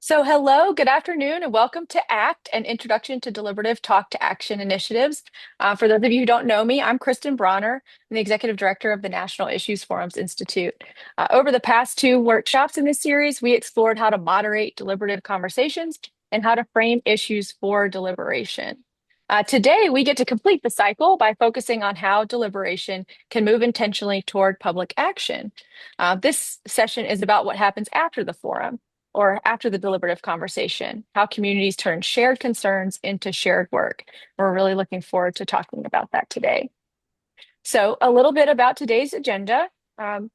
Hello, good afternoon, and welcome to ACT, an Introduction to Deliberative Talk to Action Initiatives. For those of you who don't know me, I'm Kristen Bronner. I'm the Executive Director of the National Issues Forums Institute. Over the past two workshops in this series, we explored how to moderate deliberative conversations and how to frame issues for deliberation. Today, we get to complete the cycle by focusing on how deliberation can move intentionally toward public action. This session is about what happens after the forum or after the deliberative conversation, how communities turn shared concerns into shared work. We're really looking forward to talking about that today. So a little bit about today's agenda.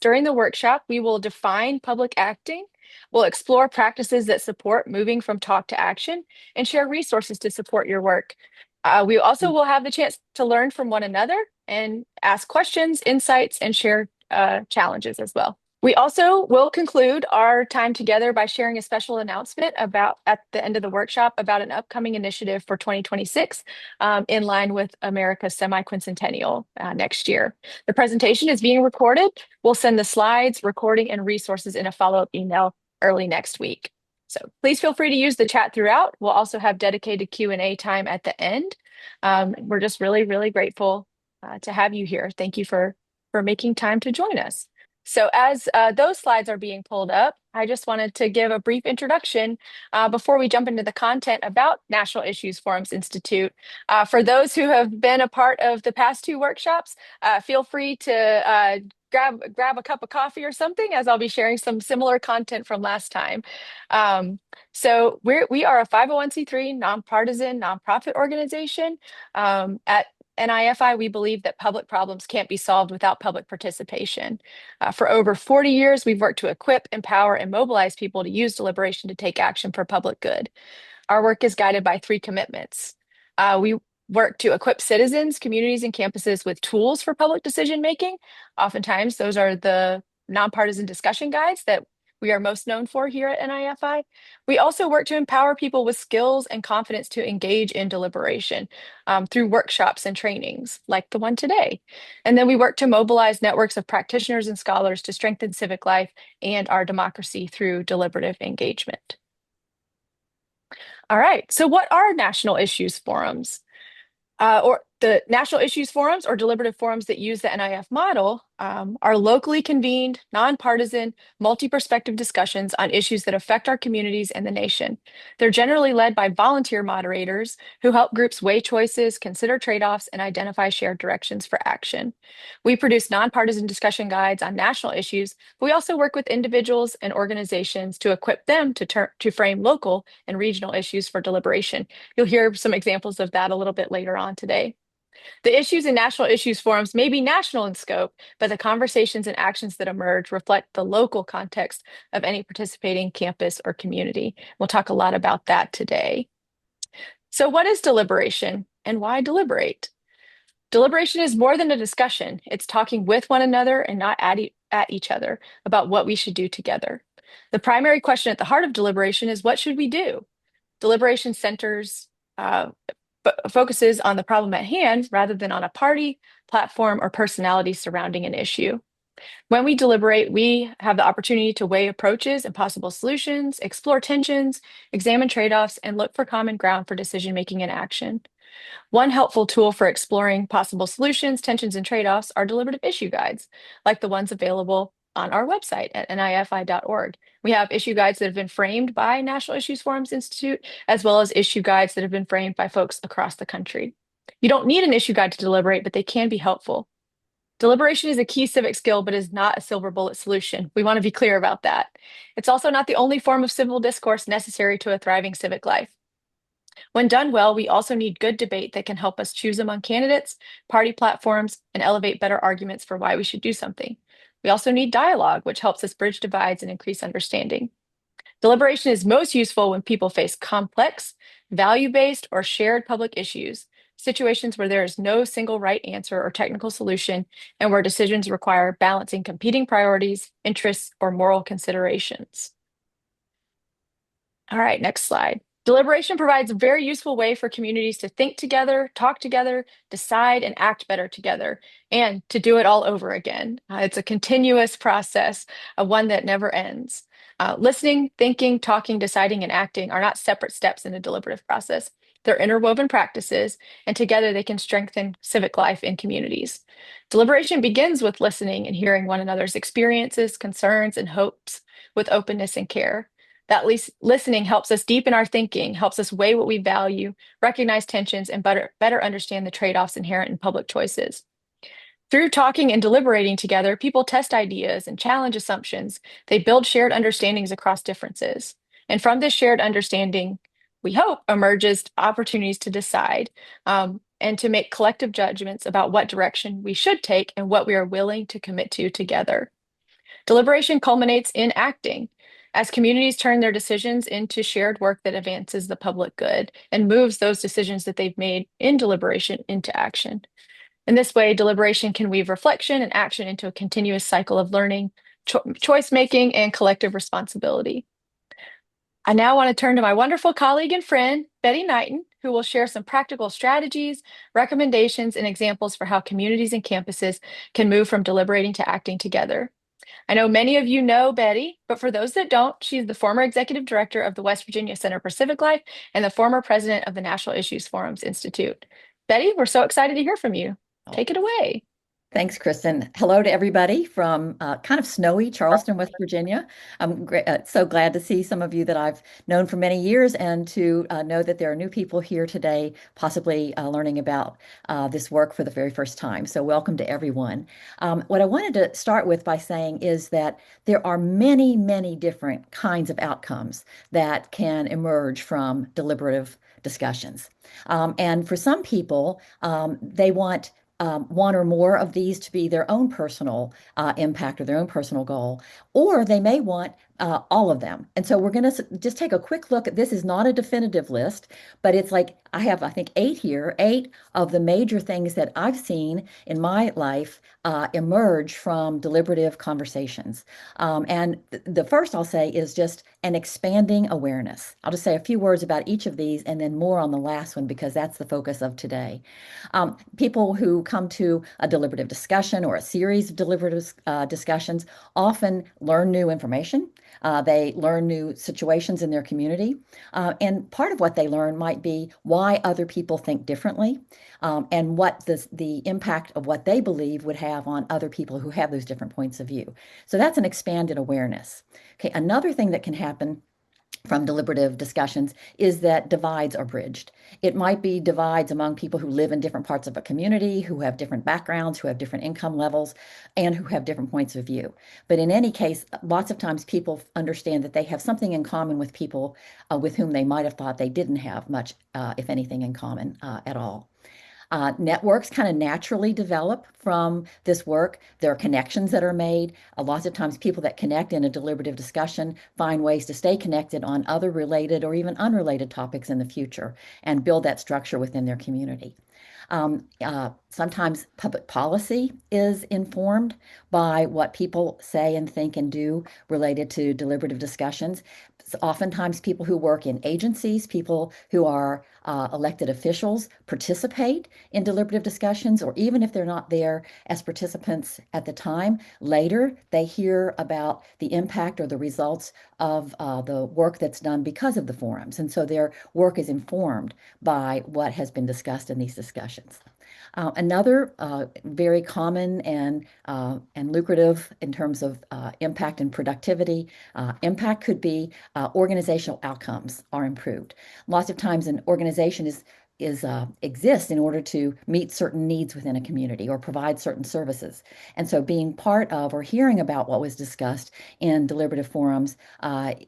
During the workshop, we will define public acting. We'll explore practices that support moving from talk to action and share resources to support your work. We also will have the chance to learn from one another and ask questions, insights, and share challenges as well. We also will conclude our time together by sharing a special announcement at the end of the workshop about an upcoming initiative for 2026 in line with America's semi-quincentennial next year. The presentation is being recorded. We'll send the slides, recording, and resources in a follow-up email early next week. So please feel free to use the chat throughout. We'll also have dedicated Q&A time at the end. We're just really, really grateful to have you here. Thank you for making time to join us. So as those slides are being pulled up, I just wanted to give a brief introduction before we jump into the content about National Issues Forums Institute. For those who have been a part of the past two workshops, feel free to grab a cup of coffee or something, as I'll be sharing some similar content from last time. So we are a 501c3 nonpartisan nonprofit organization. At NIFI, we believe that public problems can't be solved without public participation. For over 40 years, we've worked to equip, empower, and mobilize people to use deliberation to take action for public good. Our work is guided by three commitments. We work to equip citizens, communities, and campuses with tools for public decision making. Oftentimes, those are the nonpartisan discussion guides that we are most known for here at NIFI. We also work to empower people with skills and confidence to engage in deliberation through workshops and trainings like the one today. And then we work to mobilize networks of practitioners and scholars to strengthen civic life and our democracy through deliberative engagement. All right, so what are national issues forums? Or the National Issues Forums or deliberative forums that use the NIF model are locally convened, nonpartisan, multi-perspective discussions on issues that affect our communities and the nation. They're generally led by volunteer moderators who help groups weigh choices, consider trade-offs, and identify shared directions for action. We produce nonpartisan discussion guides on national issues, but we also work with individuals and organizations to equip them to frame local and regional issues for deliberation. You'll hear some examples of that a little bit later on today. The issues in national issues forums may be national in scope, but the conversations and actions that emerge reflect the local context of any participating campus or community. We'll talk a lot about that today. So what is deliberation and why deliberate? Deliberation is more than a discussion. It's talking with one another and not at each other about what we should do together. The primary question at the heart of deliberation is, what should we do? Deliberation focuses on the problem at hand rather than on a party, platform, or personality surrounding an issue. When we deliberate, we have the opportunity to weigh approaches and possible solutions, explore tensions, examine trade-offs, and look for common ground for decision-making and action. One helpful tool for exploring possible solutions, tensions, and trade-offs are deliberative issue guides, like the ones available on our website at nifi.org. We have issue guides that have been framed by National Issues Forums Institute, as well as issue guides that have been framed by folks across the country. You don't need an issue guide to deliberate, but they can be helpful. Deliberation is a key civic skill, but is not a silver bullet solution. We want to be clear about that. It's also not the only form of civil discourse necessary to a thriving civic life. When done well, we also need good debate that can help us choose among candidates, party platforms, and elevate better arguments for why we should do something. We also need dialogue, which helps us bridge divides and increase understanding. Deliberation is most useful when people face complex, value-based, or shared public issues, situations where there is no single right answer or technical solution, and where decisions require balancing competing priorities, interests, or moral considerations. All right, next slide. Deliberation provides a very useful way for communities to think together, talk together, decide, and act better together, and to do it all over again. It's a continuous process, one that never ends. Listening, thinking, talking, deciding, and acting are not separate steps in the deliberative process. They're interwoven practices, and together they can strengthen civic life in communities. Deliberation begins with listening and hearing one another's experiences, concerns, and hopes with openness and care. That listening helps us deepen our thinking, helps us weigh what we value, recognize tensions, and better understand the trade-offs inherent in public choices. Through talking and deliberating together, people test ideas and challenge assumptions. They build shared understandings across differences. And from this shared understanding, we hope emerges opportunities to decide and to make collective judgments about what direction we should take and what we are willing to commit to together. Deliberation culminates in acting as communities turn their decisions into shared work that advances the public good and moves those decisions that they've made in deliberation into action. In this way, deliberation can weave reflection and action into a continuous cycle of learning, choice making, and collective responsibility. I now want to turn to my wonderful colleague and friend, Betty Knighton, who will share some practical strategies, recommendations, and examples for how communities and campuses can move from deliberating to acting together. I know many of you know Betty, but for those that don't, she's the former executive director of the West Virginia Center for Civic Life and the former president of the National Issues Forums Institute. Betty, we're so excited to hear from you. Take it away. Thanks, Kristen. Hello to everybody from kind of snowy Charleston, West Virginia. I'm so glad to see some of you that I've known for many years and to know that there are new people here today, possibly learning about this work for the very first time. So welcome to everyone. What I wanted to start with by saying is that there are many, many different kinds of outcomes that can emerge from deliberative discussions. And for some people, they want one or more of these to be their own personal impact or their own personal goal, or they may want all of them. And so we're going to just take a quick look at this. Is not a definitive list, but it's like I have, I think, eight here, eight of the major things that I've seen in my life emerge from deliberative conversations. And the first I'll say is just an expanding awareness. I'll just say a few words about each of these and then more on the last one because that's the focus of today. People who come to a deliberative discussion or a series of deliberative discussions often learn new information. They learn new situations in their community. And part of what they learn might be why other people think differently and what the impact of what they believe would have on other people who have those different points of view. So that's an expanded awareness. Okay, another thing that can happen from deliberative discussions is that divides are bridged. It might be divides among people who live in different parts of a community, who have different backgrounds, who have different income levels, and who have different points of view. But in any case, lots of times people understand that they have something in common with people with whom they might have thought they didn't have much, if anything, in common at all. Networks kind of naturally develop from this work. There are connections that are made. Lots of times people that connect in a deliberative discussion find ways to stay connected on other related or even unrelated topics in the future and build that structure within their community. Sometimes public policy is informed by what people say and think and do related to deliberative discussions. Oftentimes, people who work in agencies, people who are elected officials participate in deliberative discussions, or even if they're not there as participants at the time, later they hear about the impact or the results of the work that's done because of the forums. And so their work is informed by what has been discussed in these discussions. Another very common and lucrative in terms of impact and productivity, impact could be organizational outcomes are improved. Lots of times an organization exists in order to meet certain needs within a community or provide certain services. And so being part of or hearing about what was discussed in deliberative forums,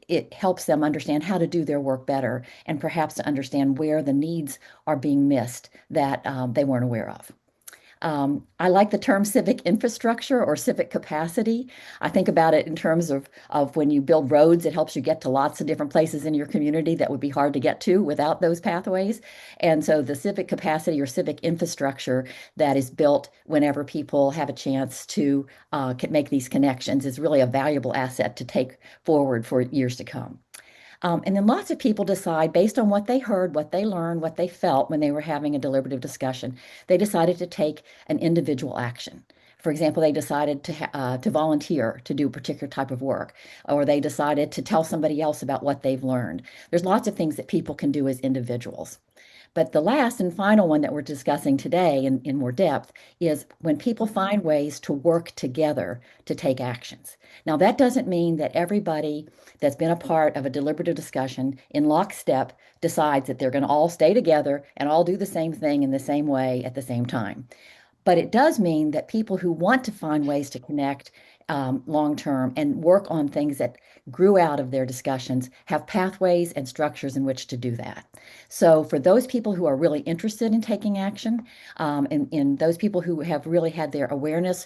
it helps them understand how to do their work better and perhaps to understand where the needs are being missed that they weren't aware of. I like the term civic infrastructure or civic capacity. I think about it in terms of when you build roads, it helps you get to lots of different places in your community that would be hard to get to without those pathways. And so the civic capacity or civic infrastructure that is built whenever people have a chance to make these connections is really a valuable asset to take forward for years to come. And then lots of people decide based on what they heard, what they learned, what they felt when they were having a deliberative discussion, they decided to take an individual action. For example, they decided to volunteer to do a particular type of work, or they decided to tell somebody else about what they've learned. There's lots of things that people can do as individuals. But the last and final one that we're discussing today in more depth is when people find ways to work together to take actions. Now, that doesn't mean that everybody that's been a part of a deliberative discussion in lockstep decides that they're going to all stay together and all do the same thing in the same way at the same time. But it does mean that people who want to find ways to connect long term and work on things that grew out of their discussions have pathways and structures in which to do that. So, for those people who are really interested in taking action, in those people who have really had their awareness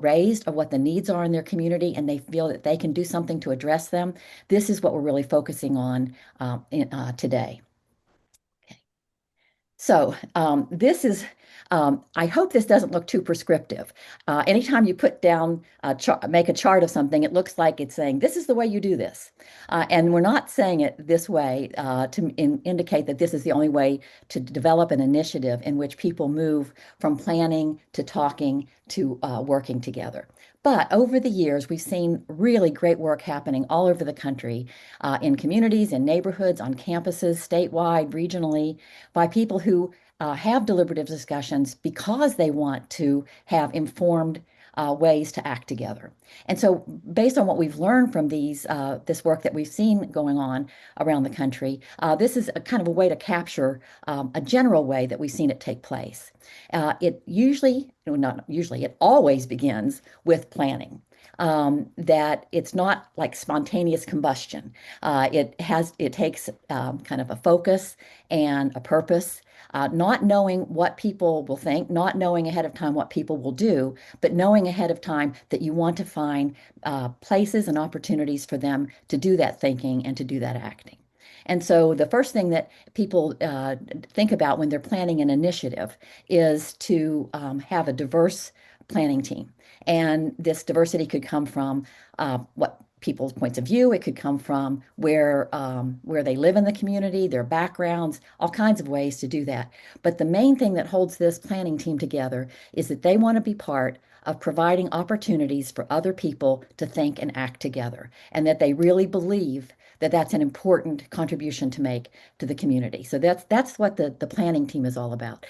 raised of what the needs are in their community and they feel that they can do something to address them, this is what we're really focusing on today. So this is, I hope this doesn't look too prescriptive. Anytime you put down, make a chart of something, it looks like it's saying, this is the way you do this. And we're not saying it this way to indicate that this is the only way to develop an initiative in which people move from planning to talking to working together. But over the years, we've seen really great work happening all over the country in communities, in neighborhoods, on campuses, statewide, regionally, by people who have deliberative discussions because they want to have informed ways to act together. And so, based on what we've learned from this work that we've seen going on around the country, this is a kind of a way to capture a general way that we've seen it take place. It usually, no, not usually, it always begins with planning. That it's not like spontaneous combustion. It takes kind of a focus and a purpose, not knowing what people will think, not knowing ahead of time what people will do, but knowing ahead of time that you want to find places and opportunities for them to do that thinking and to do that acting. And so the first thing that people think about when they're planning an initiative is to have a diverse planning team. And this diversity could come from what people's points of view. It could come from where they live in the community, their backgrounds, all kinds of ways to do that. But the main thing that holds this planning team together is that they want to be part of providing opportunities for other people to think and act together, and that they really believe that that's an important contribution to make to the community. So that's what the planning team is all about.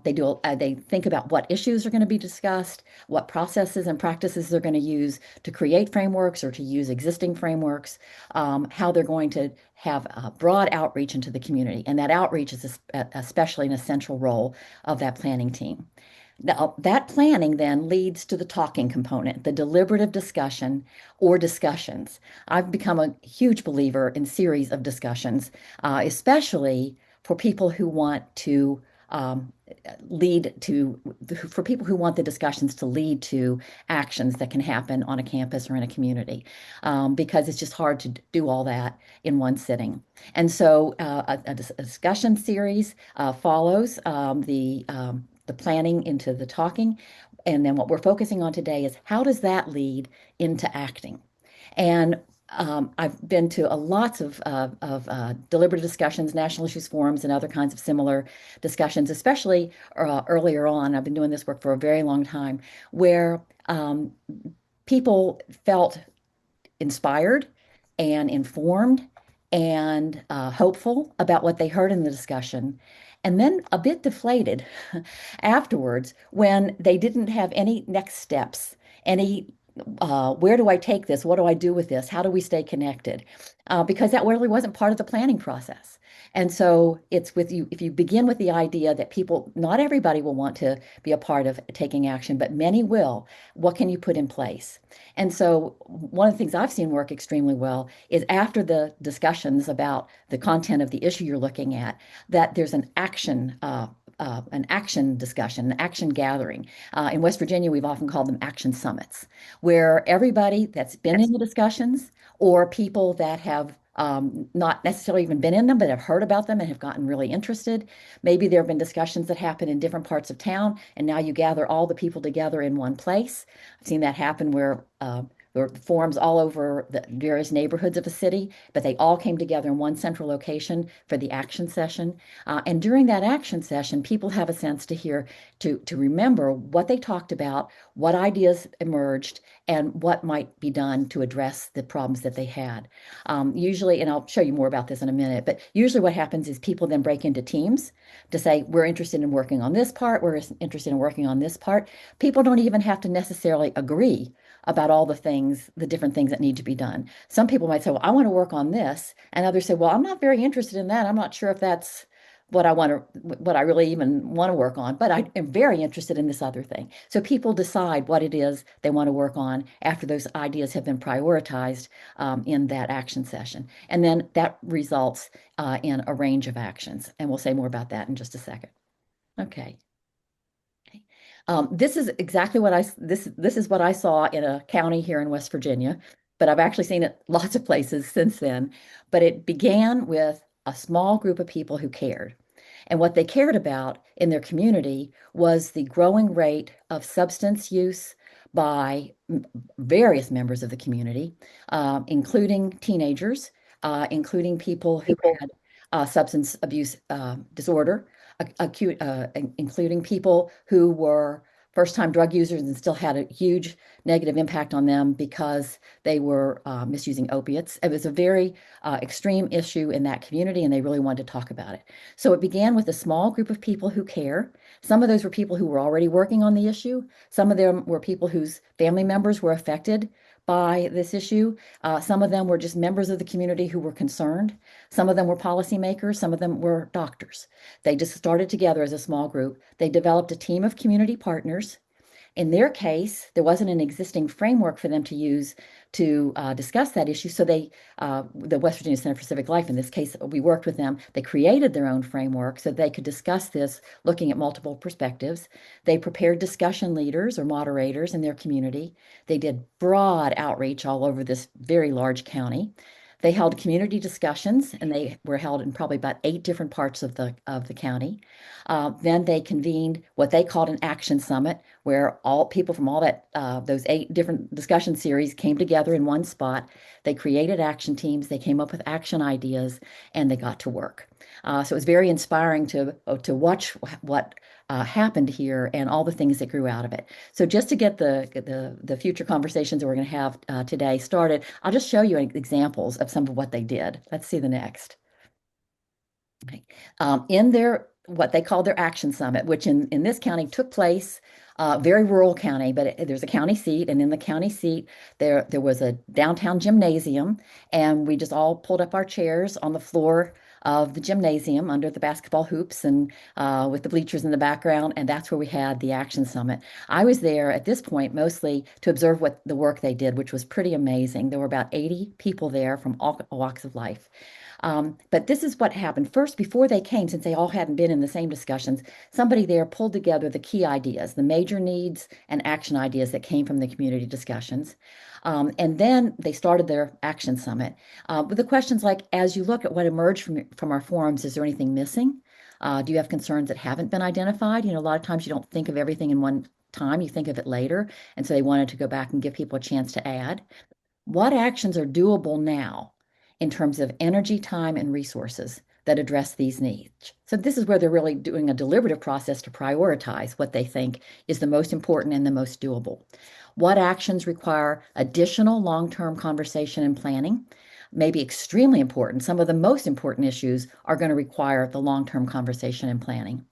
They think about what issues are going to be discussed, what processes and practices they're going to use to create frameworks or to use existing frameworks, how they're going to have a broad outreach into the community. And that outreach is especially an essential role of that planning team. Now, that planning then leads to the talking component, the deliberative discussion or discussions. I've become a huge believer in series of discussions, especially for people who want to for people who want the discussions to lead to actions that can happen on a campus or in a community, because it's just hard to do all that in one sitting. And so a discussion series follows the planning into the talking. And then what we're focusing on today is how does that lead into acting? And I've been to lots of deliberative discussions, national issues forums, and other kinds of similar discussions, especially earlier on. I've been doing this work for a very long time, where people felt inspired and informed and hopeful about what they heard in the discussion, and then a bit deflated afterwards when they didn't have any next steps, any where do I take this? What do I do with this? How do we stay connected? Because that really wasn't part of the planning process. And so it's with you, if you begin with the idea that people, not everybody will want to be a part of taking action, but many will, what can you put in place? And so one of the things I've seen work extremely well is after the discussions about the content of the issue you're looking at, that there's an action discussion, an action gathering. In West Virginia, we've often called them action summits, where everybody that's been in the discussions or people that have not necessarily even been in them, but have heard about them and have gotten really interested. Maybe there have been discussions that happen in different parts of town, and now you gather all the people together in one place. I've seen that happen where There were forums all over the various neighborhoods of the city, but they all came together in one central location for the action session. And during that action session, people have a sense to hear, to remember what they talked about, what ideas emerged, and what might be done to address the problems that they had. Usually, and I'll show you more about this in a minute, but usually what happens is people then break into teams to say, we're interested in working on this part, we're interested in working on this part. People don't even have to necessarily agree about all the things, the different things that need to be done. Some people might say, well, I want to work on this. And others say, well, I'm not very interested in that. I'm not sure if that's what I really even want to work on, but I am very interested in this other thing. So people decide what it is they want to work on after those ideas have been prioritized in that action session. And then that results in a range of actions. And we'll say more about that in just a second. Okay. This is exactly what this is what I saw in a county here in West Virginia, but I've actually seen it lots of places since then. But it began with a small group of people who cared. And what they cared about in their community was the growing rate of substance use by various members of the community, including teenagers, including people who had substance abuse disorder, acute, including people who were first-time drug users and still had a huge negative impact on them because they were misusing opiates. It was a very extreme issue in that community, and they really wanted to talk about it. So it began with a small group of people who care. Some of those were people who were already working on the issue. Some of them were people whose family members were affected by this issue. Some of them were just members of the community who were concerned. Some of them were policymakers. Some of them were doctors. They just started together as a small group. They developed a team of community partners. In their case, there wasn't an existing framework for them to use to discuss that issue. So the West Virginia Center for Civic Life, in this case, we worked with them. They created their own framework so they could discuss this looking at multiple perspectives. They prepared discussion leaders or moderators in their community. They did broad outreach all over this very large county. They held community discussions, and they were held in probably about 8 different parts of the county. Then they convened what they called an action summit, where all people from all that those 8 different discussion series came together in one spot. They created action teams. They came up with action ideas, and they got to work. So it was very inspiring to watch what happened here and all the things that grew out of it. So just to get the future conversations that we're going to have today started, I'll just show you examples of some of what they did. Let's see the next. Okay. In their what they called their action summit, which in this county took place, very rural county, but there's a county seat, and in the county seat there was a downtown gymnasium, and we just all pulled up our chairs on the floor of the gymnasium under the basketball hoops and with the bleachers in the background, and that's where we had the action summit. I was there at this point mostly to observe what the work they did, which was pretty amazing. There were about 80 people there from all walks of life. But this is what happened. First, before they came, since they all hadn't been in the same discussions, somebody there pulled together the key ideas, the major needs and action ideas that came from the community discussions. And then they started their action summit with the questions like, as you look at what emerged from our forums, is there anything missing? Do you have concerns that haven't been identified? A lot of times you don't think of everything in one time, you think of it later. And so they wanted to go back and give people a chance to add. What actions are doable now in terms of energy, time, and resources that address these needs? So this is where they're really doing a deliberative process to prioritize what they think is the most important and the most doable. What actions require additional long-term conversation and planning? Maybe extremely important. Some of the most important issues are going to require the long-term conversation and planning.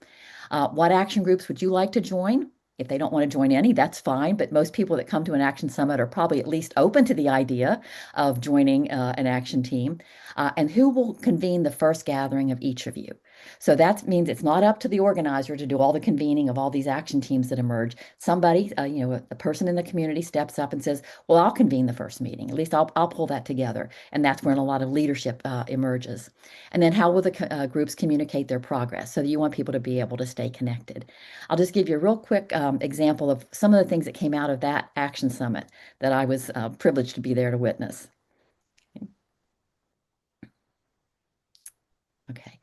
What action groups would you like to join? If they don't want to join any, that's fine. But most people that come to an action summit are probably at least open to the idea of joining an action team. And who will convene the first gathering of each of you? So that means it's not up to the organizer to do all the convening of all these action teams that emerge. Somebody, a person in the community steps up and says, well, I'll convene the first meeting. At least I'll pull that together. And that's when a lot of leadership emerges. And then how will the groups communicate their progress? So you want people to be able to stay connected. I'll just give you a real quick example of some of the things that came out of that action summit that I was privileged to be there to witness. Okay.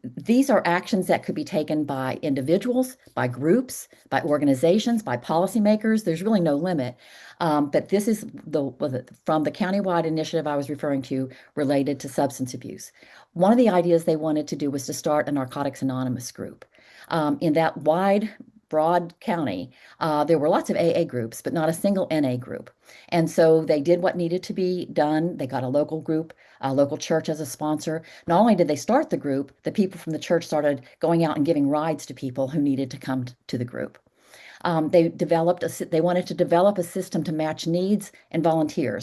These are actions that could be taken by individuals, by groups, by organizations, by policymakers. There's really no limit. But this is from the countywide initiative I was referring to related to substance abuse. One of the ideas they wanted to do was to start a Narcotics Anonymous group. In that wide, broad county, there were lots of AA groups, but not a single NA group. And so they did what needed to be done. They got a local group, a local church as a sponsor. Not only did they start the group, the people from the church started going out and giving rides to people who needed to come to the group. They wanted to develop a system to match needs and volunteer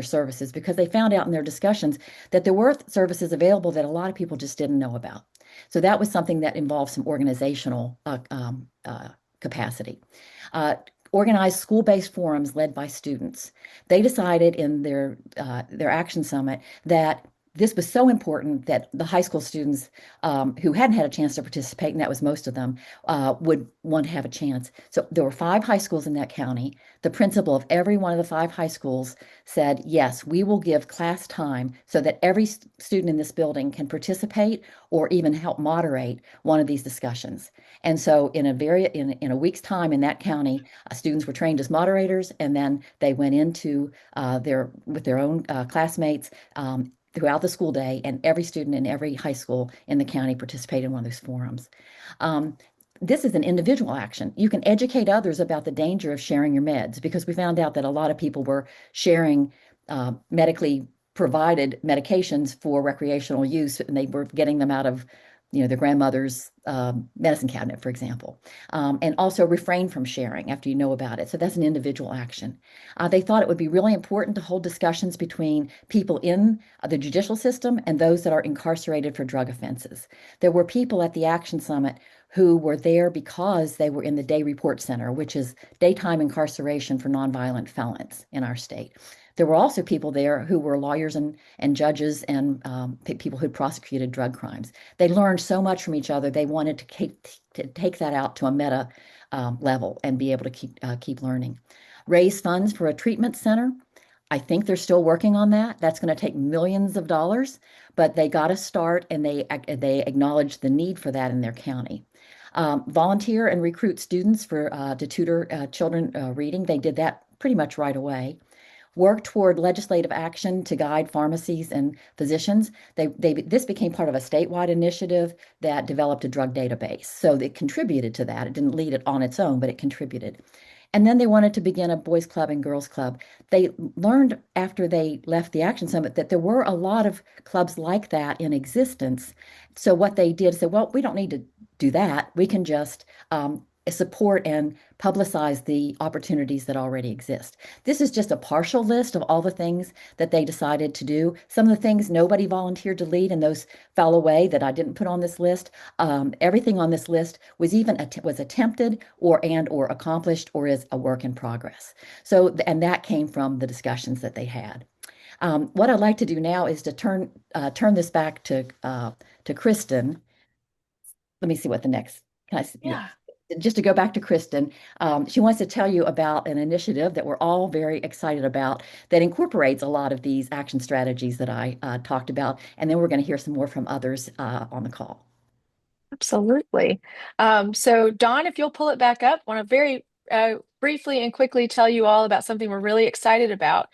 services, because they found out in their discussions that there were services available that a lot of people just didn't know about. So that was something that involved some organizational capacity. Organized school-based forums led by students. They decided in their action summit that this was so important that the high school students who hadn't had a chance to participate, and that was most of them, would want to have a chance. So there were 5 high schools in that county. The principal of every one of the 5 high schools said, yes, we will give class time so that every student in this building can participate or even help moderate one of these discussions. And so in a week's time in that county, students were trained as moderators, and then they went into with their own classmates throughout the school day, and every student in every high school in the county participated in one of those forums. Um, this is an individual action. You can educate others about the danger of sharing your meds, because we found out that a lot of people were sharing medically provided medications for recreational use, and they were getting them out of their grandmother's medicine cabinet, for example, and also refrain from sharing after you know about it. So that's an individual action. They thought it would be really important to hold discussions between people in the judicial system and those that are incarcerated for drug offenses. There were people at the Action Summit who were there because they were in the Day Report Center, which is daytime incarceration for nonviolent felons in our state. There were also people there who were lawyers and judges and people who prosecuted drug crimes. They learned so much from each other. They wanted to take that out to a meta level and be able to keep learning. Raise funds for a treatment center. I think they're still working on that. That's going to take millions of dollars, but they got to start, and they acknowledge the need for that in their county. Volunteer and recruit students to tutor children reading. They did that pretty much right away. Work toward legislative action to guide pharmacies and physicians. This became part of a statewide initiative that developed a drug database. So it contributed to that. It didn't lead it on its own, but it contributed. And then they wanted to begin a boys club and girls club. They learned after they left the Action Summit that there were a lot of clubs like that in existence. So what they did is say, well, we don't need to do that. We can just support and publicize the opportunities that already exist. This is just a partial list of all the things that they decided to do. Some of the things nobody volunteered to lead, and those fell away that I didn't put on this list. Everything on this list was attempted or accomplished or is a work in progress. So, and that came from the discussions that they had. What I'd like to do now is to turn this back to Kristen. Let me see what the next. Can I? Yeah. Yeah. Just to go back to Kristen, she wants to tell you about an initiative that we're all very excited about that incorporates a lot of these action strategies that I talked about. And then we're going to hear some more from others on the call. Absolutely. So Dawn, if you'll pull it back up, I want to very briefly and quickly tell you all about something we're really excited about.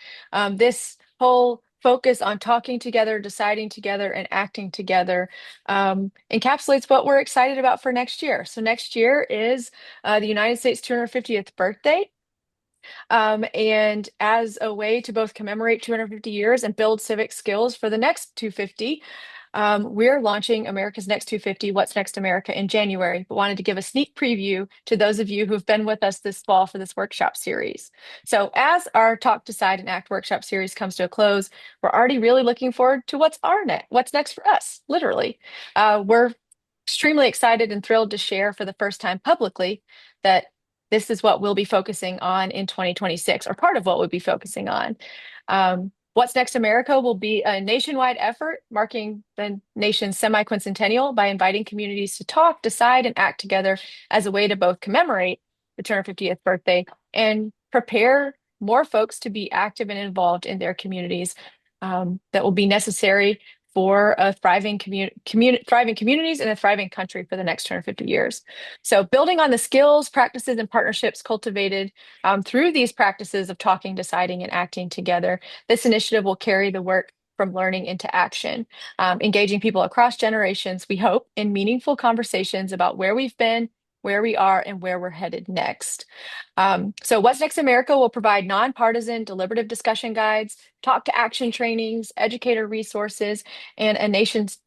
This whole focus on talking together, deciding together, and acting together encapsulates what we're excited about for next year. So next year is the United States 250th birthday. And as a way to both commemorate 250 years and build civic skills for the next 250, we're launching America's Next 250, What's Next America in January, but wanted to give a sneak preview to those of you who've been with us this fall for this workshop series. So as our Talk, Decide, and Act workshop series comes to a close, we're already really looking forward to what's next for us, literally. We're extremely excited and thrilled to share for the first time publicly that this is what we'll be focusing on in 2026, or part of what we'll be focusing on. What's Next America will be a nationwide effort marking the nation's semi-quincentennial by inviting communities to talk, decide, and act together as a way to both commemorate the 250th birthday and prepare more folks to be active and involved in their communities that will be necessary for a thriving thriving communities and a thriving country for the next 250 years. So building on the skills, practices, and partnerships cultivated through these practices of talking, deciding, and acting together, this initiative will carry the work from learning into action, engaging people across generations, we hope, in meaningful conversations about where we've been, where we are, and where we're headed next. So What's Next America will provide nonpartisan deliberative discussion guides, talk to action trainings, educator resources, and a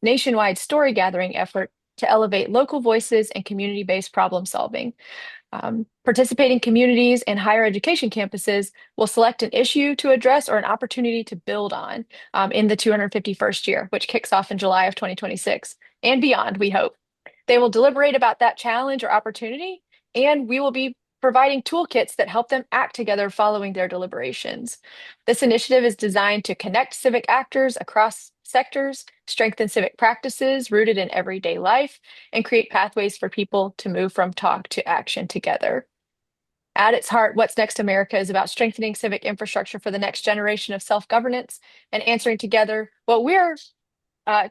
nationwide story gathering effort to elevate local voices and community-based problem solving. Participating communities and higher education campuses will select an issue to address or an opportunity to build on in the 251st year, which kicks off in July of 2026 and beyond, we hope. They will deliberate about that challenge or opportunity, and we will be providing toolkits that help them act together following their deliberations. This initiative is designed to connect civic actors across sectors, strengthen civic practices rooted in everyday life, and create pathways for people to move from talk to action together. At its heart, What's Next America is about strengthening civic infrastructure for the next generation of self-governance and answering together what we're uh,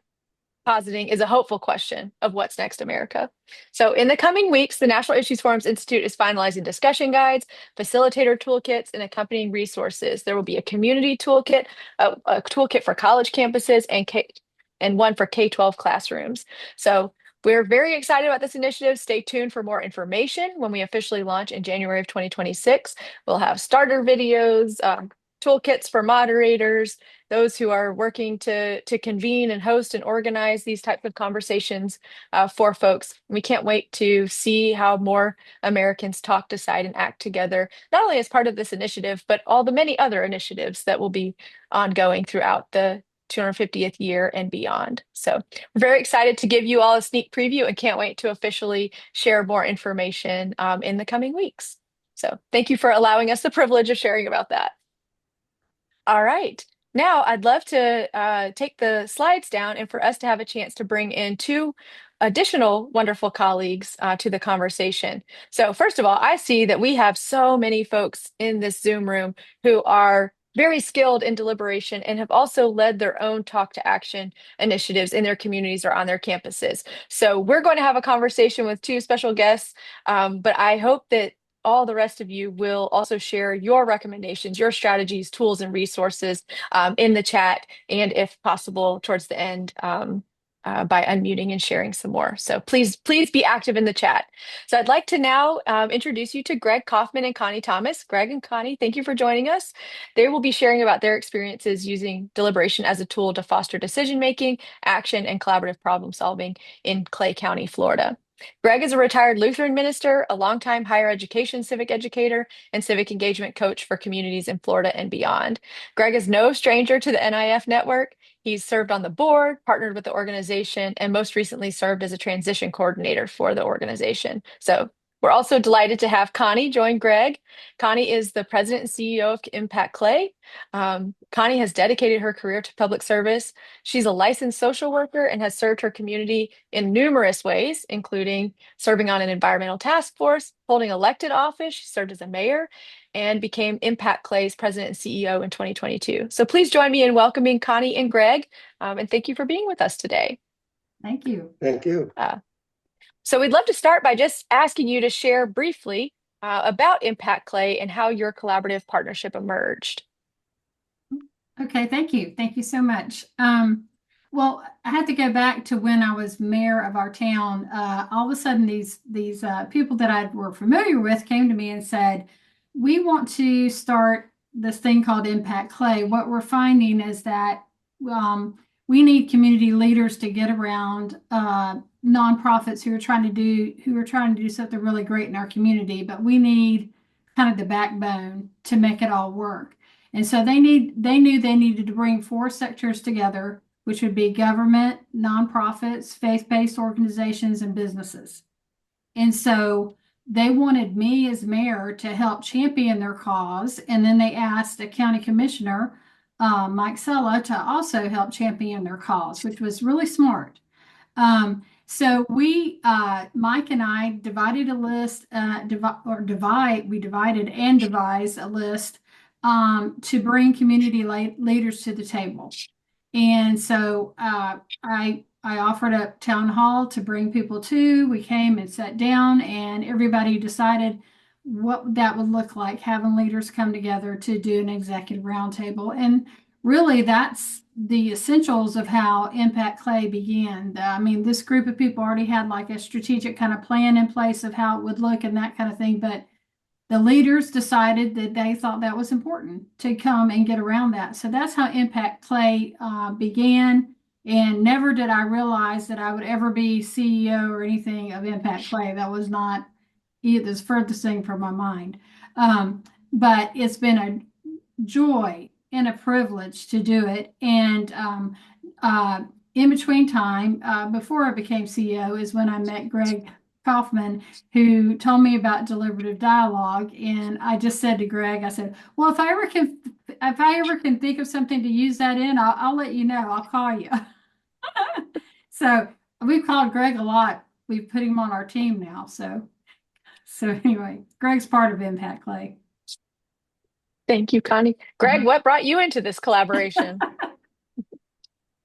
positing is a hopeful question of what's next America. So in the coming weeks, the National Issues Forums Institute is finalizing discussion guides, facilitator toolkits, and accompanying resources. There will be a community toolkit, a toolkit for college campuses, and one for K-12 classrooms. So we're very excited about this initiative. Stay tuned for more information when we officially launch in January of 2026. We'll have starter videos, toolkits for moderators, those who are working to convene and host and organize these types of conversations for folks. We can't wait to see how more Americans talk, decide, and act together, not only as part of this initiative, but all the many other initiatives that will be ongoing throughout the 250th year and beyond. So we're very excited to give you all a sneak preview and can't wait to officially share more information in the coming weeks. So thank you for allowing us the privilege of sharing about that. All right. Now, I'd love to take the slides down and for us to have a chance to bring in two additional wonderful colleagues to the conversation. So first of all, I see that we have so many folks in this Zoom room who are very skilled in deliberation and have also led their own talk to action initiatives in their communities or on their campuses. So we're going to have a conversation with two special guests, but I hope that all the rest of you will also share your recommendations, your strategies, tools, and resources in the chat, and if possible, towards the end by unmuting and sharing some more. So please be active in the chat. So I'd like to now introduce you to Greg Kaufman and Connie Thomas. Greg and Connie, thank you for joining us. They will be sharing about their experiences using deliberation as a tool to foster decision-making, action, and collaborative problem solving in Clay County, Florida. Greg is a retired Lutheran minister, a longtime higher education civic educator, and civic engagement coach for communities in Florida and beyond. Greg is no stranger to the NIF network. He's served on the board, partnered with the organization, and most recently served as a transition coordinator for the organization. So we're also delighted to have Connie join Greg. Connie is the president and CEO of Impact Clay. Connie has dedicated her career to public service. She's a licensed social worker and has served her community in numerous ways, including serving on an environmental task force, holding elected office. She served as a mayor and became Impact Clay's president and CEO in 2022. So please join me in welcoming Connie and Greg, and thank you for being with us today. Thank you. Thank you. So we'd love to start by just asking you to share briefly about Impact Clay and how your collaborative partnership emerged. Okay, thank you. Thank you so much. Well, I had to go back to when I was mayor of our town. All of a sudden, these people that I were familiar with came to me and said, "We want to start this thing called Impact Clay. What we're finding is that we need community leaders to get around nonprofits who are trying to do something really great in our community, but we need kind of the backbone to make it all work." And so they knew they needed to bring four sectors together, which would be government, nonprofits, faith-based organizations, and businesses. And so they wanted me as mayor to help champion their cause. And then they asked a county commissioner, Mike Sella, to also help champion their cause, which was really smart. So Mike and I divided a list, we divided and devised a list to bring community leaders to the table. And so I offered a town hall to bring people to. We came and sat down, and everybody decided what that would look like, having leaders come together to do an executive roundtable. And really, that's the essentials of how Impact Clay began. I mean, this group of people already had like a strategic kind of plan in place of how it would look and that kind of thing, but the leaders decided that they thought that was important to come and get around that. So that's how Impact Play began. And never did I realize that I would ever be CEO or anything of Impact Play. That was not the furthest thing from my mind. But it's been a joy and a privilege to do it. And in between time, before I became CEO, is when I met Greg Kaufman, who told me about deliberative dialogue. And I just said to Greg, I said, well, if I ever can think of something to use that in, I'll let you know. I'll call you. So we've called Greg a lot. We've put him on our team now. So anyway, Greg's part of Impact Clay. Thank you, Connie. Greg, what brought you into this collaboration?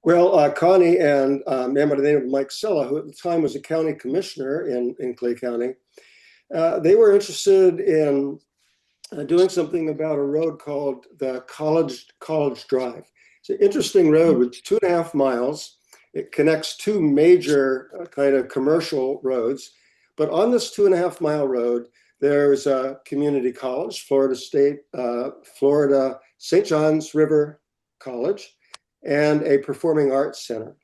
Well, Connie and a man by the name of Mike Sella, who at the time was a county commissioner in Clay County, they were interested in doing something about a road called the College Drive. It's an interesting road with 2.5 miles. It connects two major kind of commercial roads. But on this 2.5 mile road, there's a community college, Florida State, Florida St. John's River College, and a performing arts center.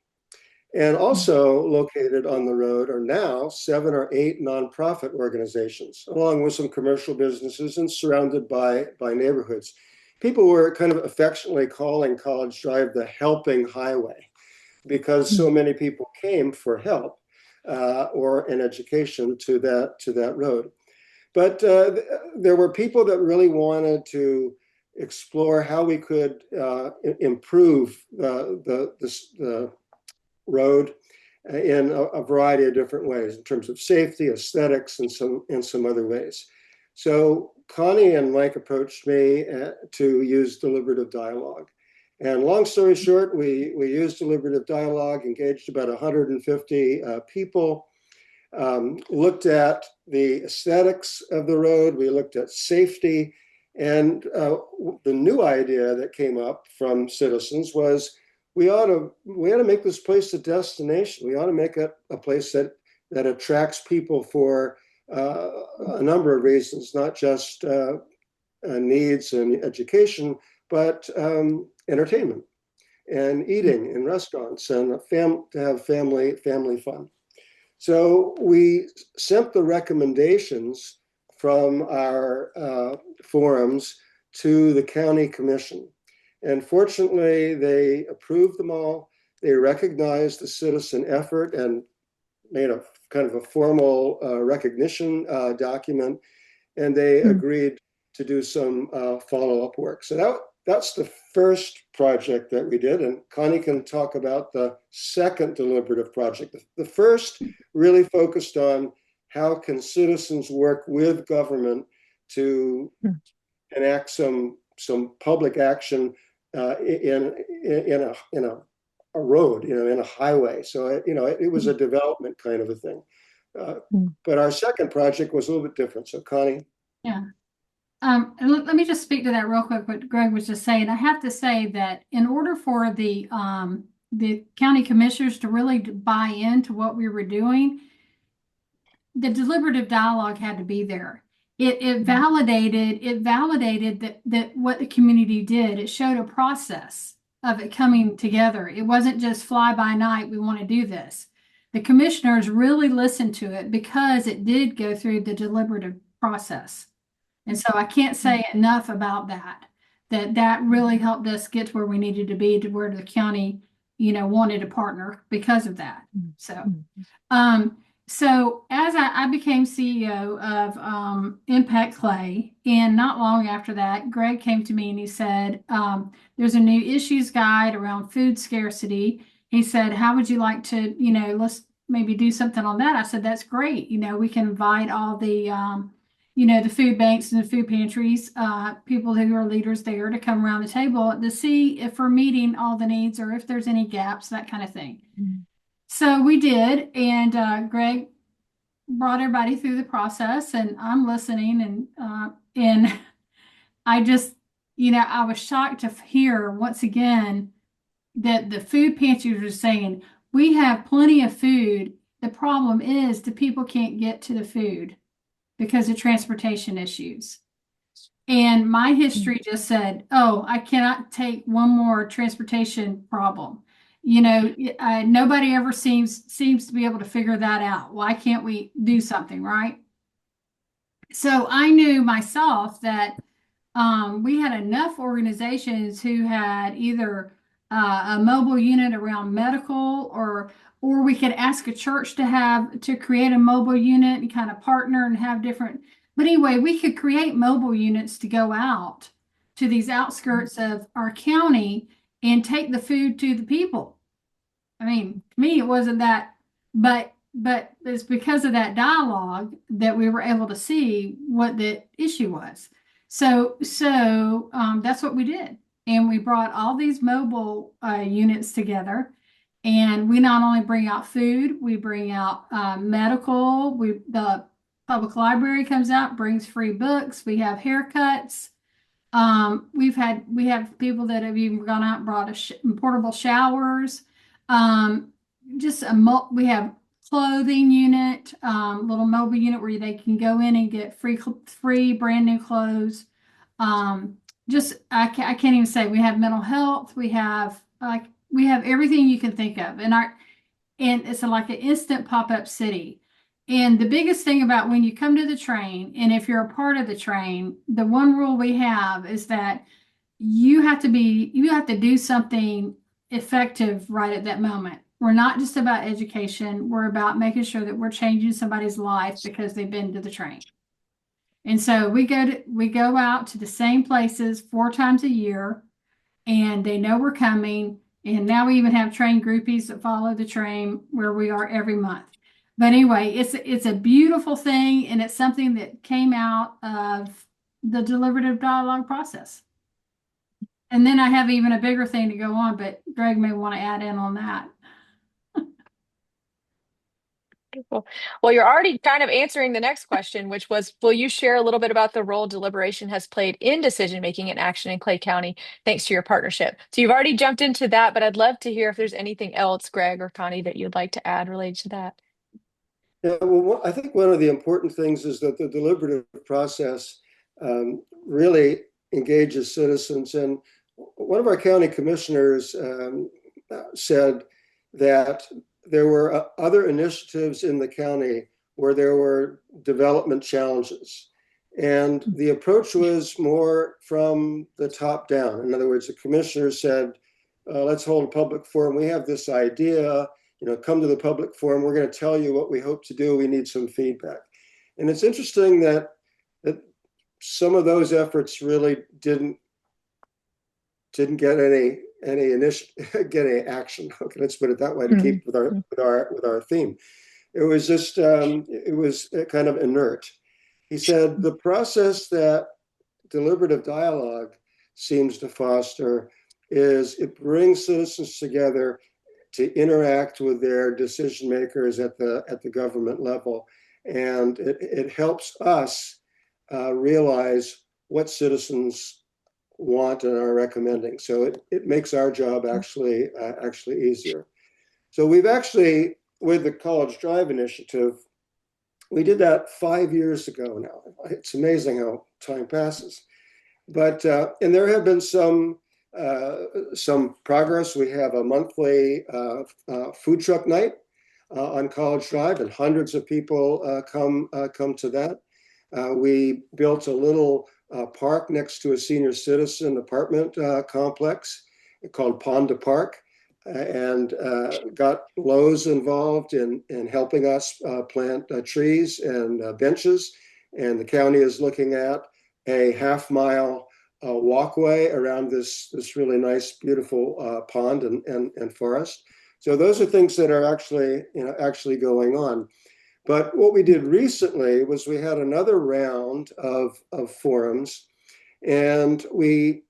And also located on the road are now 7 or 8 nonprofit organizations, along with some commercial businesses and surrounded by neighborhoods. People were kind of affectionately calling College Drive the helping highway because so many people came for help or an education to that road. But there were people that really wanted to explore how we could improve the road in a variety of different ways in terms of safety, aesthetics, and some other ways. So Connie and Mike approached me to use deliberative dialogue. And long story short, we used deliberative dialogue, engaged about 150 people, looked at the aesthetics of the road, we looked at safety, and the new idea that came up from citizens was we ought to make this place a destination. We ought to make it a place that attracts people for a number of reasons, not just needs and education, but entertainment and eating in restaurants and to have family fun. So we sent the recommendations from our forums to the county commission. And fortunately, they approved them all. They recognized the citizen effort and made a kind of a formal recognition document. And they agreed to do some follow-up work. So that's the first project that we did. And Connie can talk about the second deliberative project. The first really focused on how can citizens work with government to enact some public action in a road, in a highway. So it was a development kind of a thing. But our second project was a little bit different. So Connie. Yeah. And let me just speak to that real quick, what Greg was just saying. I have to say that in order for the county commissioners to really buy into what we were doing, the deliberative dialogue had to be there. It validated that what the community did. It showed a process of it coming together. It wasn't just fly by night, we want to do this. The commissioners really listened to it because it did go through the deliberative process. And so I can't say enough about that really helped us get to where we needed to be, to where the county, wanted to partner because of that. So as I became CEO of Impact Clay, and not long after that, Greg came to me and he said, there's a new issues guide around food scarcity. He said, how would you like to, let's maybe do something on that? I said, that's great. We can invite all the the food banks and the food pantries, people who are leaders there to come around the table to see if we're meeting all the needs or if there's any gaps, that kind of thing. So we did, and Greg brought everybody through the process, and I'm listening, and I just, I was shocked to hear once again that the food pantries were saying, we have plenty of food. The problem is the people can't get to the food because of transportation issues. And my history just said, oh, I cannot take one more transportation problem. Nobody ever seems to be able to figure that out. Why can't we do something, right? So I knew myself that we had enough organizations who had either a mobile unit around medical, or we could ask a church to create a mobile unit and kind of partner and have different. But anyway, we could create mobile units to go out to these outskirts of our county and take the food to the people. I mean, to me, it wasn't that, but it's because of that dialogue that we were able to see what the issue was. So that's what we did. And we brought all these mobile units together. And we not only bring out food, we bring out medical. The public library comes out, brings free books. We have haircuts. We have people that have even gone out and brought portable showers. We have clothing unit, little mobile unit where they can go in and get free brand new clothes. I can't even say. We have mental health. We have everything you can think of, and it's like an instant pop-up city. And the biggest thing about when you come to the train, and if you're a part of the train, the one rule we have is that you have to do something effective right at that moment. We're not just about education. We're about making sure that we're changing somebody's life because they've been to the train. And so we go out to the same places 4 times a year, and they know we're coming. And now we even have train groupies that follow the train where we are every month. But anyway, it's a beautiful thing, and it's something that came out of the deliberative dialogue process. And then I have even a bigger thing to go on, but Greg may want to add in on that. Well, you're already kind of answering the next question, which was, will you share a little bit about the role deliberation has played in decision making and action in Clay County, thanks to your partnership? So you've already jumped into that, but I'd love to hear if there's anything else, Greg or Connie, that you'd like to add related to that. Yeah, well, I think one of the important things is that the deliberative process really engages citizens. And one of our county commissioners said that there were other initiatives in the county where there were development challenges. And the approach was more from the top down. In other words, the commissioner said, let's hold a public forum. We have this idea, come to the public forum. We're going to tell you what we hope to do. We need some feedback. And it's interesting that some of those efforts really didn't get any action. Okay, let's put it that way to keep with our theme. It was just it was kind of inert. He said the process that deliberative dialogue seems to foster is it brings citizens together to interact with their decision makers at the government level, and it helps us realize what citizens want and are recommending. So it makes our job actually easier. So we've actually, with the College Drive initiative, we did that 5 years ago now. It's amazing how time passes. But and there have been some progress. We have a monthly food truck night on College Drive, and hundreds of people come to that. We built a little park next to a senior citizen apartment complex called Pond to Park, and got Lowe's involved in helping us plant trees and benches. And the county is looking at a half-mile walkway around this really nice, beautiful pond and forest. So those are things that are actually going on. But what we did recently was we had another round of forums, and we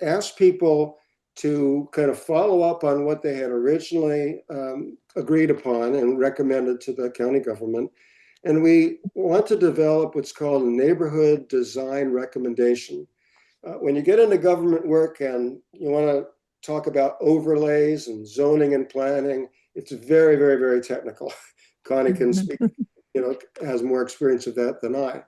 asked people to kind of follow up on what they had originally agreed upon and recommended to the county government. And we want to develop what's called a neighborhood design recommendation. When you get into government work and you want to talk about overlays and zoning and planning, it's very, very, very technical. Connie can speak, has more experience of that than I.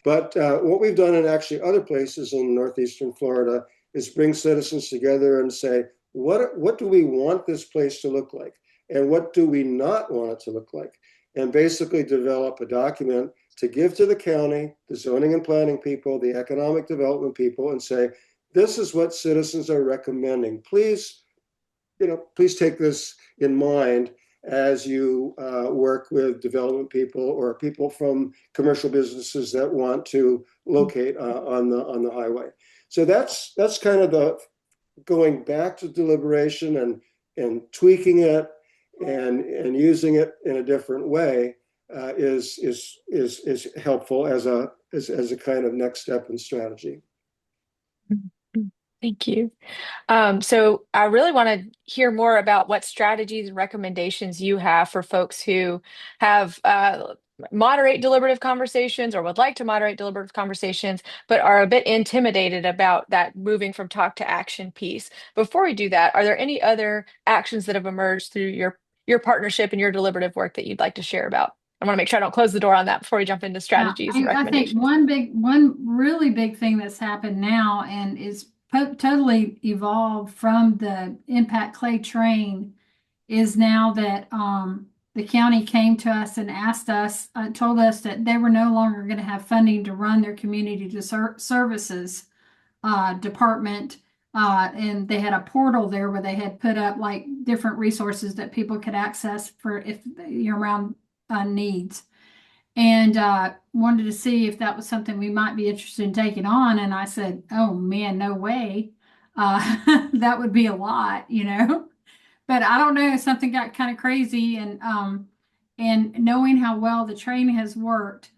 But what we've done in actually other places in northeastern Florida is bring citizens together and say, what do we want this place to look like? And what do we not want it to look like? And basically develop a document to give to the county, the zoning and planning people, the economic development people, and say, this is what citizens are recommending. Please, please take this in mind as you work with development people or people from commercial businesses that want to locate on the highway. So that's kind of the going back to deliberation and tweaking it and using it in a different way is helpful as a kind of next step in strategy. Thank you. So I really want to hear more about what strategies and recommendations you have for folks who have moderate deliberative conversations or would like to moderate deliberative conversations, but are a bit intimidated about that moving from talk to action piece. Before we do that, are there any other actions that have emerged through your partnership and your deliberative work that you'd like to share about? I want to make sure I don't close the door on that before we jump into Yeah, strategies and I think recommendations. one really big thing that's happened now and is totally evolved from the Impact Clay train is now that the county came to us and asked us, told us that they were no longer going to have funding to run their community services department. And they had a portal there where they had put up like different resources that people could access for if you're around needs. And wanted to see if that was something we might be interested in taking on. And I said, oh man, no way. That would be a lot, But I don't know, something got kind of crazy and knowing how well the train has worked,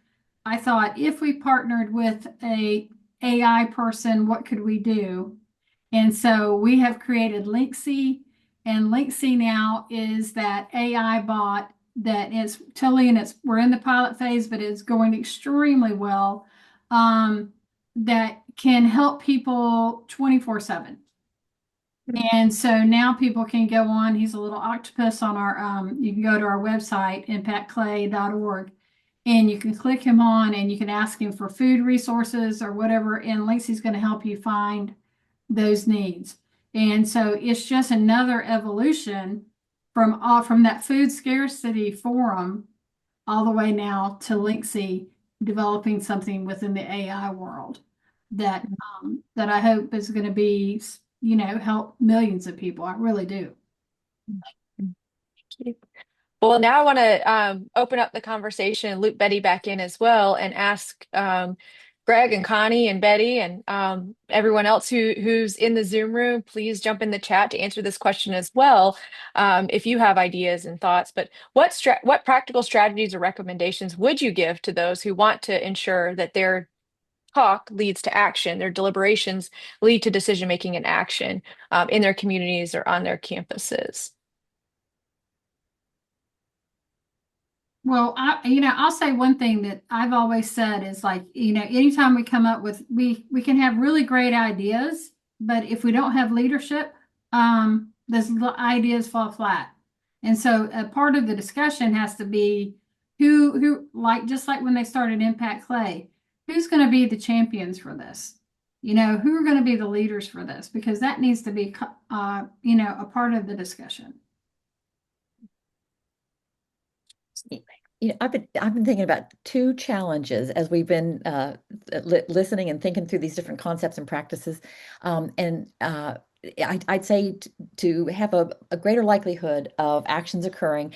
I thought if we partnered with a AI person, what could we do? And so we have created Linksy, and Linksy now is that AI bot that is totally we're in the pilot phase, but it's going extremely well. That can help people 24/7. And so now people can go on, he's a little octopus on our, you can go to our website, impactclay.org, and you can click him on and you can ask him for food resources or whatever. And Lacey's going to help you find those needs. And so it's just another evolution from that food scarcity forum all the way now to Linksy developing something within the AI world that that I hope is going to be, help millions of people. I really do. Well, now I want to open up the conversation and loop Betty back in as well and ask Greg and Connie and Betty and everyone else who's in the Zoom room, please jump in the chat to answer this question as well if you have ideas and thoughts. But what practical strategies or recommendations would you give to those who want to ensure that their talk leads to action, their deliberations lead to decision making and action in their communities or on their campuses? Well, I'll say one thing that I've always said is like, anytime we come up with, we can have really great ideas, but if we don't have leadership, those ideas fall flat. And so a part of the discussion has to be who like, just like when they started Impact Clay, who's going to be the champions for this? Who are going to be the leaders for this? Because that needs to be, a part of the discussion. I've been thinking about two challenges as we've been listening and thinking through these different concepts and practices. I'd say to have a greater likelihood of actions occurring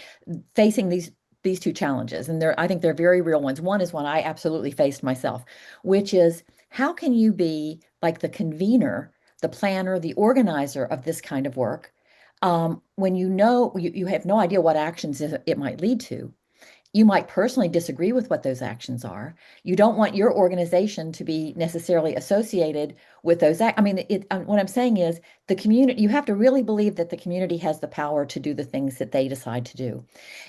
facing these two challenges. And I think they're very real ones. One is one I absolutely faced myself, which is how can you be like the convener, the planner, the organizer of this kind of work? when you know you have no idea what actions it might lead to. You might personally disagree with what those actions are. You don't want your organization to be necessarily associated with those. I mean, what I'm saying is the community, you have to really believe that the community has the power to do the things that they decide to do.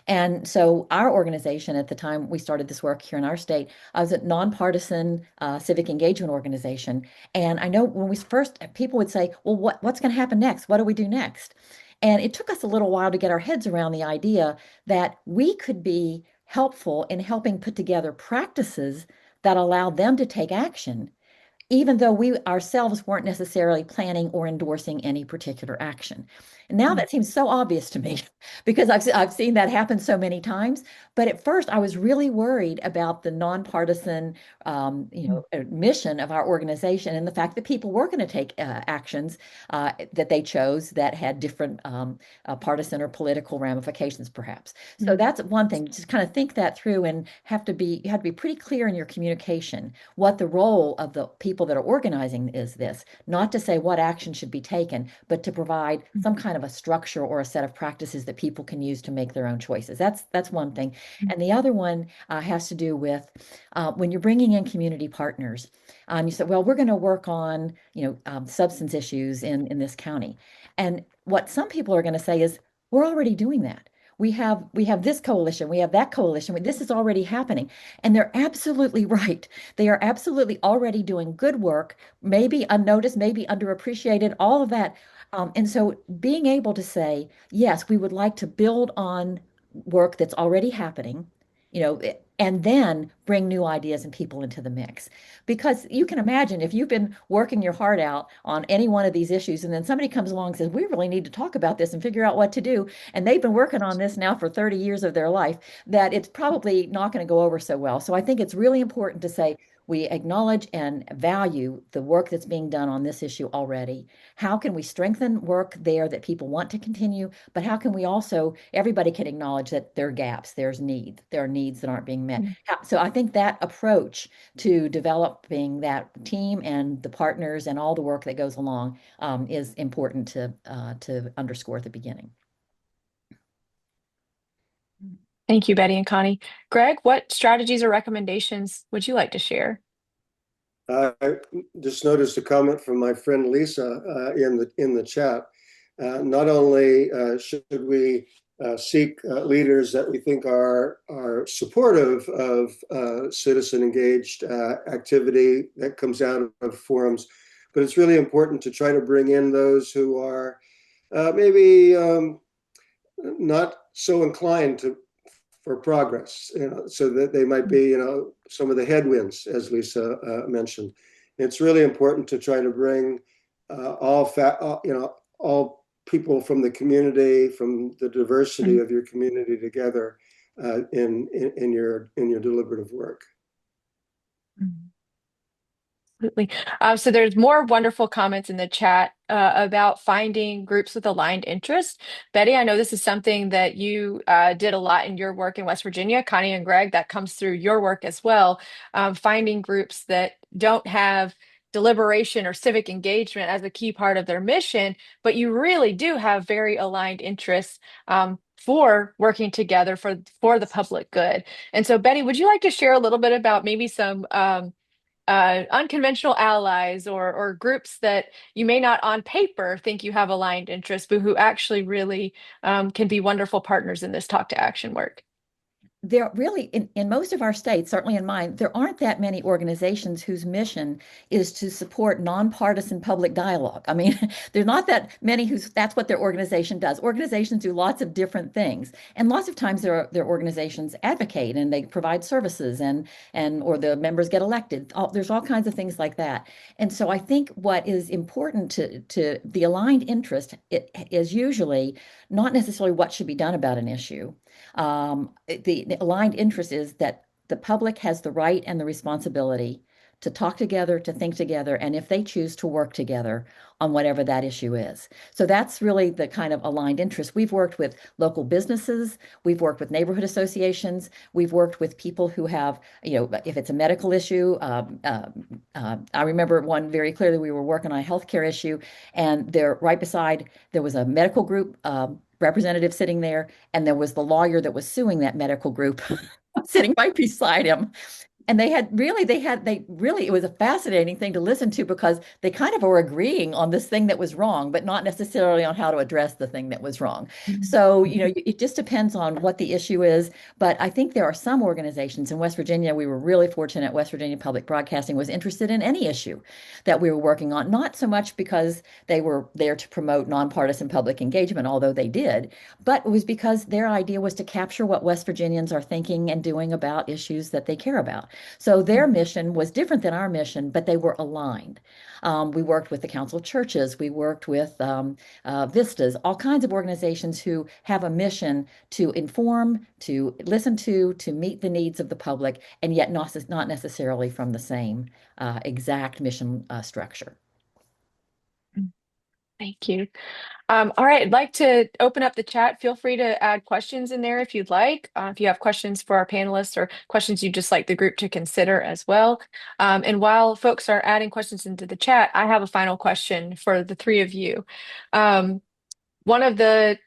And so our organization at the time we started this work here in our state, I was a nonpartisan civic engagement organization. And I know when we first, people would say, well, what's going to happen next? What do we do next? And it took us a little while to get our heads around the idea that we could be helpful in helping put together practices that allow them to take action even though we ourselves weren't necessarily planning or endorsing any particular action. And now that seems so obvious to me because I've seen that happen so many times. But at first, I was really worried about the nonpartisan, mission of our organization and the fact that people were going to take actions that they chose that had different partisan or political ramifications, perhaps. So that's one thing. Just kind of think that through and you have to be pretty clear in your communication what the role of the people that are organizing is this, not to say what action should be taken, but to provide some kind of a structure or a set of practices that people can use to make their own choices. That's one thing. And the other one has to do with when you're bringing in community partners. You said, well, we're going to work on, substance issues in this county. And what some people are going to say is, we're already doing that. We have this coalition, we have that coalition. This is already happening. And they're absolutely right. They are absolutely already doing good work, maybe unnoticed, maybe underappreciated, all of that. And so being able to say, yes, we would like to build on work that's already happening, and then bring new ideas and people into the mix. Because you can imagine if you've been working your heart out on any one of these issues, and then somebody comes along and says, we really need to talk about this and figure out what to do. And they've been working on this now for 30 years of their life, that it's probably not going to go over so well. So I think it's really important to say, we acknowledge and value the work that's being done on this issue already. How can we strengthen work there that people want to continue? But how can we also, everybody can acknowledge that there are gaps, there are needs that aren't being met. So I think that approach to developing that team and the partners and all the work that goes along is important to underscore at the beginning. Thank you, Betty and Connie. Greg, what strategies or recommendations would you like to share? I just noticed a comment from my friend Lisa in the chat. Not only should we seek leaders that we think are supportive of citizen engaged activity that comes out of forums, but it's really important to try to bring in those who are maybe not so inclined for progress, so that they might be, some of the headwinds, as Lisa mentioned. It's really important to try to bring all people from the community, from the diversity of your community together in your deliberative work. Absolutely. So there's more wonderful comments in the chat about finding groups with aligned interests. Betty, I know this is something that you did a lot in your work in West Virginia. Connie and Greg, that comes through your work as well. Finding groups that don't have deliberation or civic engagement as a key part of their mission, but you really do have very aligned interests for working together for the public good. And so, Betty, would you like to share a little bit about maybe some unconventional allies or groups that you may not on paper think you have aligned interests, but who actually really can be wonderful partners in this talk to action work? There really, in most of our states, certainly in mine, there aren't that many organizations whose mission is to support nonpartisan public dialogue. I mean, there's not that many that's what their organization does. Organizations do lots of different things, and lots of times their organizations advocate and they provide services and or the members get elected. There's all kinds of things like that. And so I think what is important to the aligned interest is usually not necessarily what should be done about an issue. The aligned interest is that the public has the right and the responsibility to talk together, to think together, and if they choose to work together on whatever that issue is. So that's really the kind of aligned interest. We've worked with local businesses, we've worked with neighborhood associations, we've worked with people who have, if it's a medical issue. I remember one very clearly. We were working on a healthcare issue, and there, right beside, there was a medical group representative sitting there, and there was the lawyer that was suing that medical group sitting right beside him. And it was a fascinating thing to listen to because they kind of were agreeing on this thing that was wrong, but not necessarily on how to address the thing that was wrong. So, it just depends on what the issue is. But I think there are some organizations in West Virginia. We were really fortunate. West Virginia Public Broadcasting was interested in any issue that we were working on, not so much because they were there to promote nonpartisan public engagement, although they did, but it was because their idea was to capture what West Virginians are thinking and doing about issues that they care about. So their mission was different than our mission, but they were aligned. We worked with the Council of Churches. We worked with Vistas, all kinds of organizations who have a mission to inform, to listen to meet the needs of the public, and yet not necessarily from the same exact mission structure. Thank you. All right, I'd like to open up the chat. Feel free to add questions in there if you'd like. If you have questions for our panelists or questions you'd just like the group to consider as well. And while folks are adding questions into the chat, I have a final question for the three of you. One of the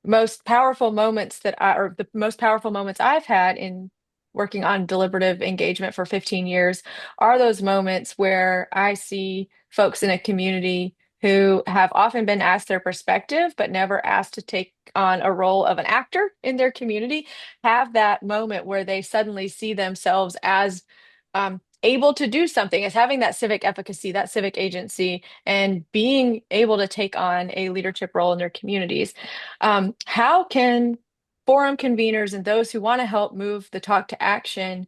most powerful moments or the most powerful moments I've had in working on deliberative engagement for 15 years are those moments where I see folks in a community who have often been asked their perspective, but never asked to take on a role of an actor in their community, have that moment where they suddenly see themselves as able to do something, as having that civic efficacy, that civic agency, and being able to take on a leadership role in their communities. How can forum conveners and those who want to help move the talk to action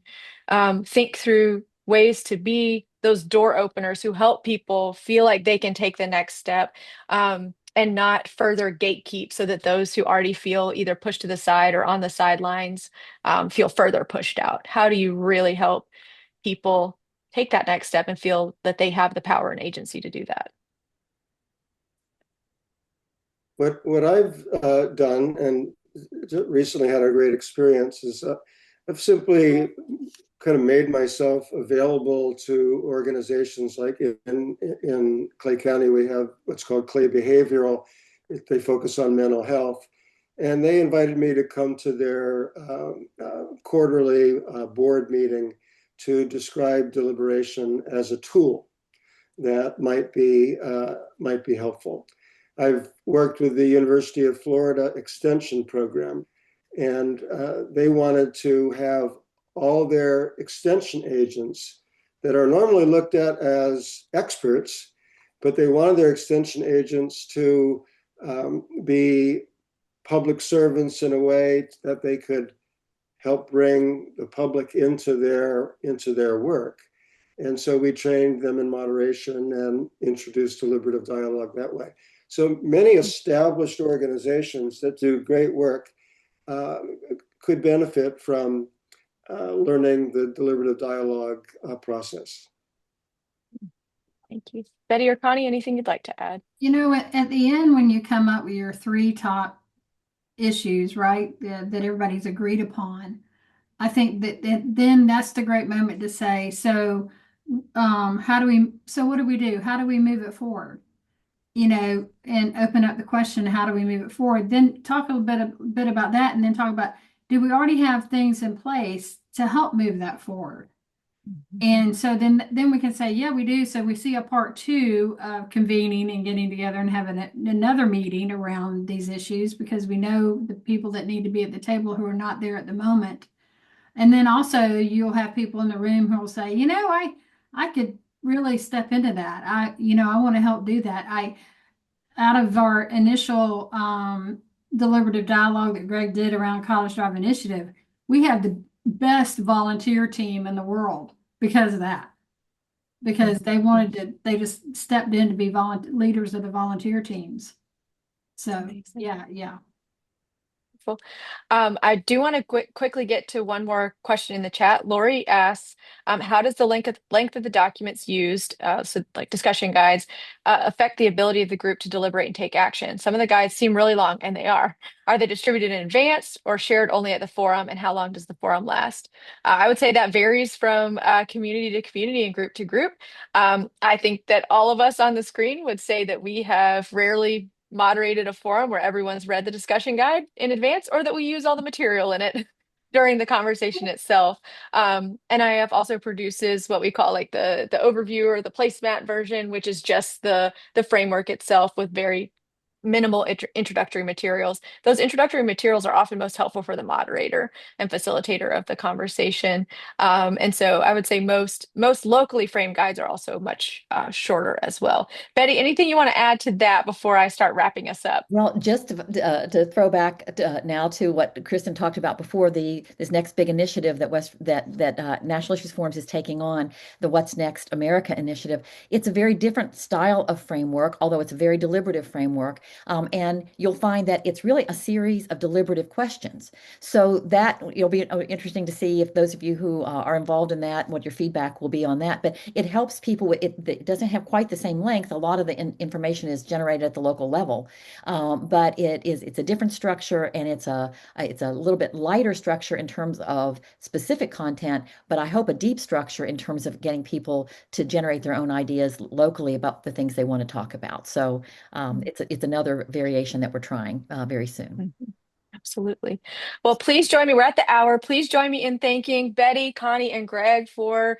think through ways to be those door openers who help people feel like they can take the next step and not further gatekeep so that those who already feel either pushed to the side or on the sidelines feel further pushed out? How do you really help people take that next step and feel that they have the power and agency to do that? What I've done and recently had a great experience is I've simply kind of made myself available to organizations like in Clay County. We have what's called Clay Behavioral. They focus on mental health. And they invited me to come to their quarterly board meeting to describe deliberation as a tool that might be helpful. I've worked with the University of Florida Extension Program, and they wanted to have all their extension agents that are normally looked at as experts, but they wanted their extension agents to be public servants in a way that they could help bring the public into their work. And so we trained them in moderation and introduced deliberative dialogue that way. So many established organizations that do great work could benefit from learning the deliberative dialogue process. Thank you. Betty or Connie, anything you'd like to add? At the end, when you come up with your three top issues, right, that everybody's agreed upon, I think that then that's the great moment to say, so what do we do? How do we move it forward? And open up the question, how do we move it forward? Then talk a bit about that, and then talk about, do we already have things in place to help move that forward? And so then we can say, yeah, we do. So we see a part two of convening and getting together and having another meeting around these issues, because we know the people that need to be at the table who are not there at the moment. And then also you'll have people in the room who will say, I could really step into that. I want to help do that. Out of our initial deliberative dialogue that Greg did around College Drive Initiative, we have the best volunteer team in the world because of that. Because they just stepped in to be leaders of the volunteer teams. So yeah. Wonderful. I do want to quickly get to one more question in the chat. Lori asks, how does the length of the documents used, so like discussion guides, affect the ability of the group to deliberate and take action? Some of the guides seem really long, and they are. Are they distributed in advance or shared only at the forum? And how long does the forum last? I would say that varies from community to community and group to group. I think that all of us on the screen would say that we have rarely moderated a forum where everyone's read the discussion guide in advance, or that we use all the material in it during the conversation itself. NIF also produces what we call like the overview or the placemat version, which is just the framework itself with very minimal introductory materials. Those introductory materials are often most helpful for the moderator and facilitator of the conversation. And so I would say most locally framed guides are also much shorter as well. Betty, anything you want to add to that before I start wrapping us up? Well, just to throw back now to what Kristen talked about before, this next big initiative that National Issues Forums is taking on, the What's Next America initiative. It's a very different style of framework, although it's a very deliberative framework. And you'll find that it's really a series of deliberative questions. So that it'll be interesting to see if those of you who are involved in that, what your feedback will be on that. But it helps people. It doesn't have quite the same length. A lot of the information is generated at the local level. But it's a different structure, and it's a little bit lighter structure in terms of specific content, but I hope a deep structure in terms of getting people to generate their own ideas locally about the things they want to talk about. So it's another variation that we're trying very soon. Mhm. Absolutely. Well, please join me. We're at the hour. Please join me in thanking Betty, Connie, and Greg for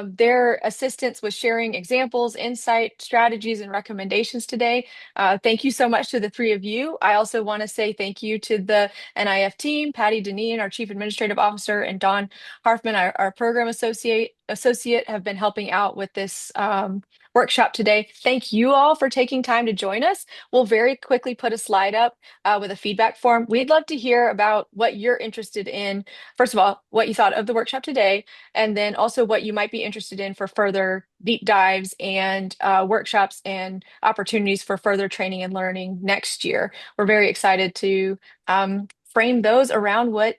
their assistance with sharing examples, insight, strategies, and recommendations today. Thank you so much to the three of you. I also want to say thank you to the NIF team, Patty Deneen, our Chief Administrative Officer, and Dawn Harfman, our Program Associate, have been helping out with this workshop today. Thank you all for taking time to join us. We'll very quickly put a slide up with a feedback form. We'd love to hear about what you're interested in. First of all, what you thought of the workshop today, and then also what you might be interested in for further deep dives and workshops and opportunities for further training and learning next year. We're very excited to frame those around what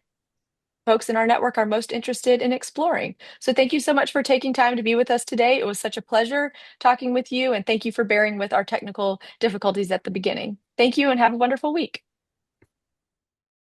folks in our network are most interested in exploring. So thank you so much for taking time to be with us today. It was such a pleasure talking with you, and thank you for bearing with our technical difficulties at the beginning. Thank you and have a wonderful week.